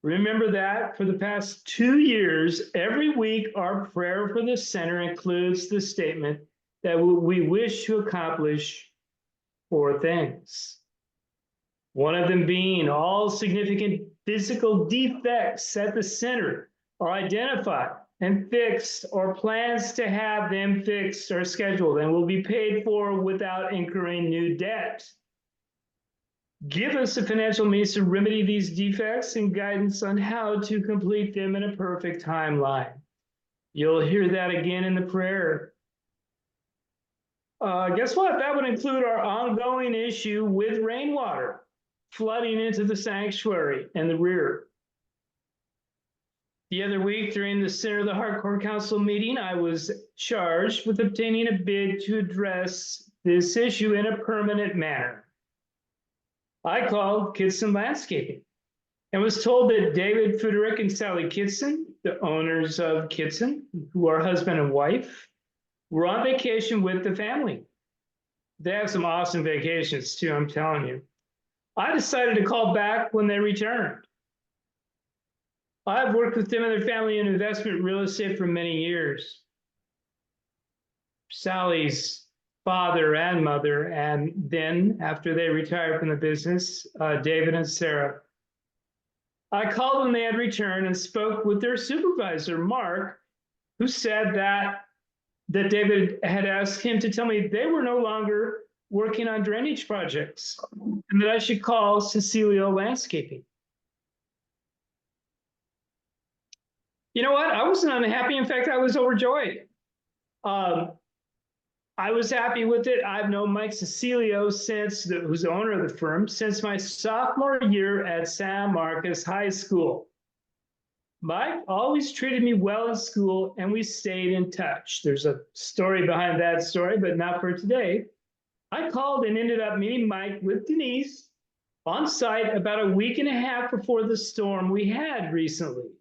Remember that for the past 2 years, every week, our prayer for the center includes the statement that we wish to accomplish 4 things. One of them being all significant physical defects at the center are identified and fixed, or plans to have them fixed are scheduled and will be paid for without incurring new debt. Give us the financial means to remedy these defects and guidance on how to complete them in a perfect timeline. You'll hear that again in the prayer. Guess what? That would include our ongoing issue with rainwater flooding into the sanctuary and the rear. The other week, during the Center of the Heart Core Council meeting, I was charged with obtaining a bid to address this issue in a permanent manner. I called Kitson Landscaping and was told that David Fuderick and Sally Kitson, the owners of Kitson, who are husband and wife, were on vacation with the family. They have some awesome vacations too, I'm telling you. I decided to call back when they returned. I've worked with them and their family in investment real estate for many years. Sally's father and mother, and then after they retired from the business, David and Sarah. I called when they had returned and spoke with their supervisor, Mark, who said that David had asked him to tell me they were no longer working on drainage projects and that I should call Cecilio Landscaping. You know what? I wasn't unhappy. In fact, I was overjoyed. I was happy with it. I've known Mike Cecilio who's the owner of the firm, since my sophomore year at San Marcos High School. Mike always treated me well in school, and we stayed in touch. There's a story behind that story, but not for today. I called and ended up meeting Mike with Denise on site about a week and a half before the storm we had recently.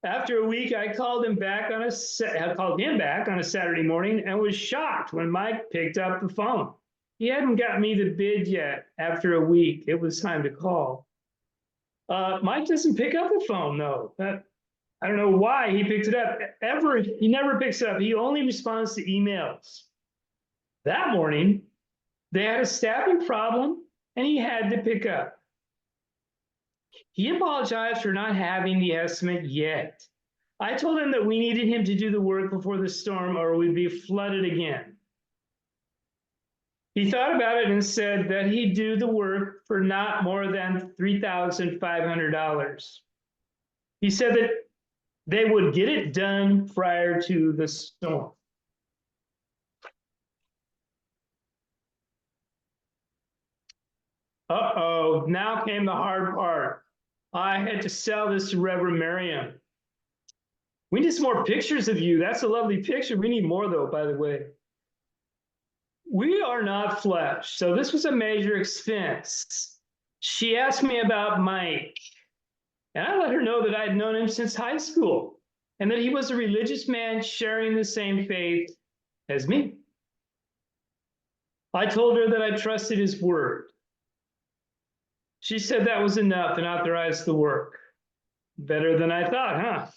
After a week, I called him back on a Saturday morning and was shocked when Mike picked up the phone. He hadn't got me the bid yet. After a week, it was time to call. Mike doesn't pick up the phone, though. I don't know why he picked it up. He never picks it up. He only responds to emails. That morning, they had a staffing problem, and he had to pick up. He apologized for not having the estimate yet. I told him that we needed him to do the work before the storm or we'd be flooded again. He thought about it and said that he'd do the work for not more than $3,500. He said that they would get it done prior to the storm. Uh-oh, now came the hard part. I had to sell this to Reverend Miriam. We need some more pictures of you. That's a lovely picture. We need more, though, by the way. We are not flesh, so this was a major expense. She asked me about Mike, and I let her know that I'd known him since high school and that he was a religious man sharing the same faith as me. I told her that I trusted his word. She said that was enough and authorized the work. Better than I thought,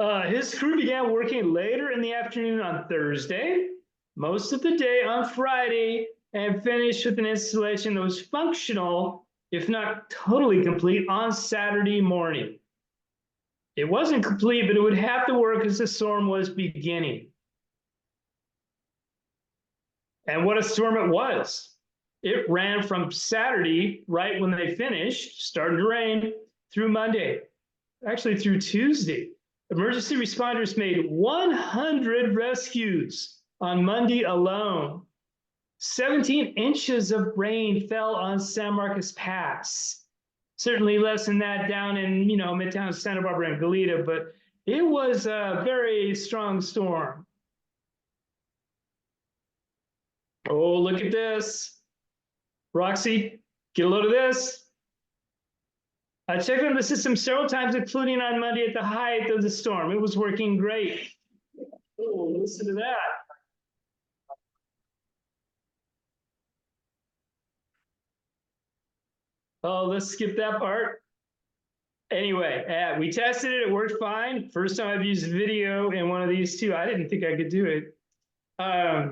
huh? His crew began working later in the afternoon on Thursday, most of the day on Friday, and finished with an installation that was functional, if not totally complete, on Saturday morning. It wasn't complete, but it would have to work as the storm was beginning. And what a storm it was. It ran from Saturday, right when they finished, started to rain, through Monday, actually through Tuesday. Emergency responders made 100 rescues on Monday alone. 17 inches of rain fell on San Marcos Pass. Certainly less than that down in, Midtown Santa Barbara and Goleta, but it was a very strong storm. Oh, look at this. Roxy, get a load of this. I checked on the system several times, including on Monday at the height of the storm. It was working great. Oh, listen to that. Oh, let's skip that part. Anyway, we tested it. It worked fine. First time I've used video in one of these too. I didn't think I could do it. I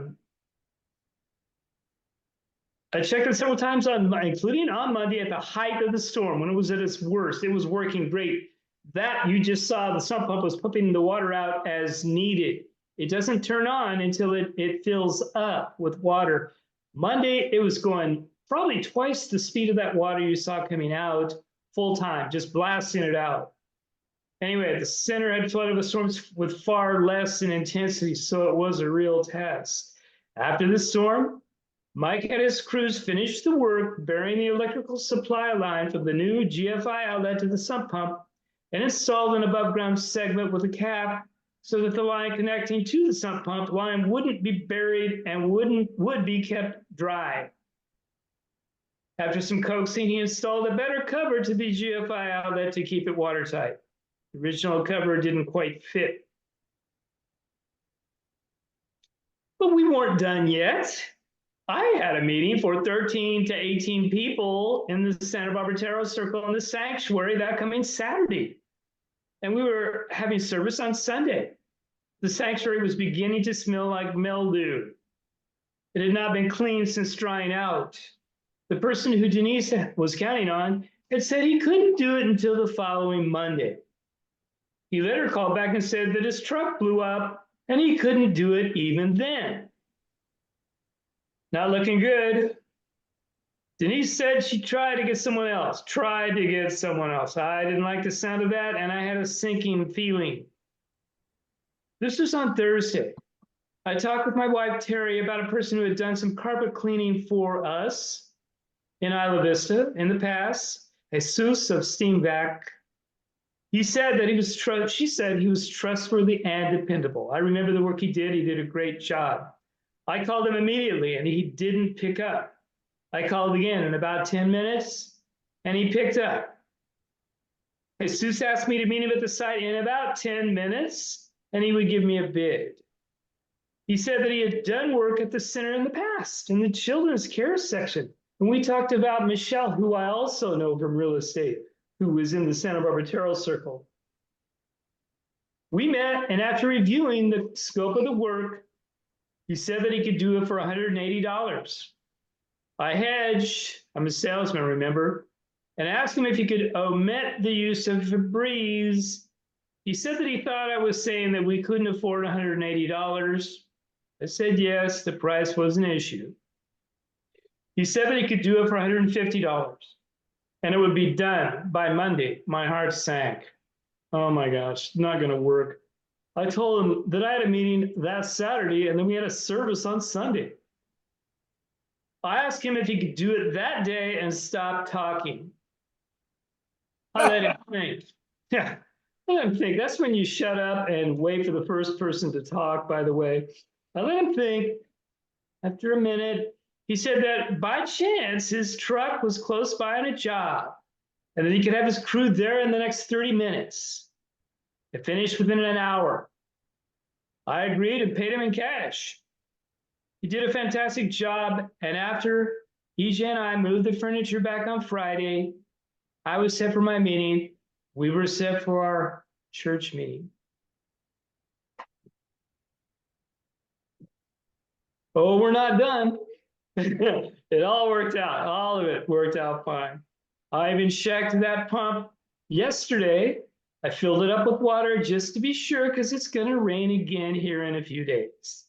checked it several times, including on Monday at the height of the storm when it was at its worst. It was working great. That you just saw, the sump pump was pumping the water out as needed. It doesn't turn on until it fills up with water. Monday, it was going probably twice the speed of that water you saw coming out full time, just blasting it out. Anyway, the center had flooded with storms with far less in intensity, so it was a real test. After the storm, Mike had his crews finish the work, burying the electrical supply line from the new GFI outlet to the sump pump, and installed an above-ground segment with a cap so that the line connecting to the sump pump line wouldn't be buried and would be kept dry. After some coaxing, he installed a better cover to the GFI outlet to keep it watertight. The original cover didn't quite fit. But we weren't done yet. I had a meeting for 13 to 18 people in the Santa Barbara Tarot Circle in the sanctuary that coming Saturday. And we were having service on Sunday. The sanctuary was beginning to smell like mildew. It had not been cleaned since drying out. The person who Denise was counting on had said he couldn't do it until the following Monday. He later called back and said that his truck blew up and he couldn't do it even then. Not looking good. Denise said she tried to get someone else. I didn't like the sound of that, and I had a sinking feeling. This was on Thursday. I talked with my wife, Terry, about a person who had done some carpet cleaning for us in Isla Vista in the past, Jesus of Steamvac. She said he was trustworthy and dependable. I remember the work he did. He did a great job. I called him immediately, and he didn't pick up. I called again in about 10 minutes, and he picked up. Jesus asked me to meet him at the site in about 10 minutes, and he would give me a bid. He said that he had done work at the center in the past, in the children's care section. And we talked about Michelle, who I also know from real estate, who was in the Santa Barbara Tarot Circle. We met, and after reviewing the scope of the work, he said that he could do it for $180. I hedged, I'm a salesman, remember, and asked him if he could omit the use of Febreze. He said that he thought I was saying that we couldn't afford $180. I said yes, the price was an issue. He said that he could do it for $150, and it would be done by Monday. My heart sank. Oh my gosh, not going to work. I told him that I had a meeting that Saturday, and then we had a service on Sunday. I asked him if he could do it that day and stop talking. I let him think. Yeah, I let him think. That's when you shut up and wait for the first person to talk, by the way. I let him think. After a minute, he said that by chance his truck was close by on a job and that he could have his crew there in the next 30 minutes. It finished within an hour. I agreed and paid him in cash. He did a fantastic job, and after EJ and I moved the furniture back on Friday, I was set for my meeting. We were set for our church meeting. Oh, we're not done. It all worked out. All of it worked out fine. I even checked that pump yesterday. I filled it up with water just to be sure because it's going to rain again here in a few days.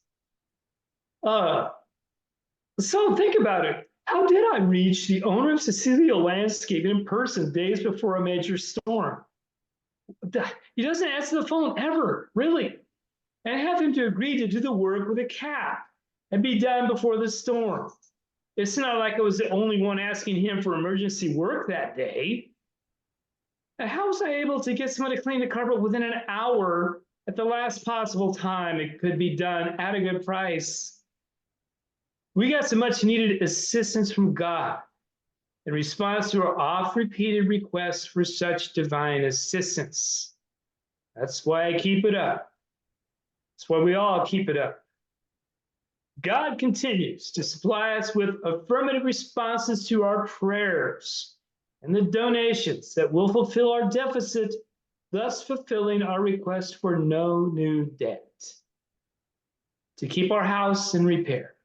So think about it. How did I reach the owner of Cecilia Landscaping in person days before a major storm? He doesn't answer the phone ever, really. And I have him to agree to do the work with a cap and be done before the storm. It's not like I was the only one asking him for emergency work that day. And how was I able to get someone to clean the carpet within an hour at the last possible time it could be done at a good price? We got some much needed assistance from God in response to our oft-repeated requests for such divine assistance. That's why I keep it up. That's why we all keep it up. God continues to supply us with affirmative responses to our prayers. and the donations that will fulfill our deficit, thus fulfilling our request for no new debt. To keep our house in repair,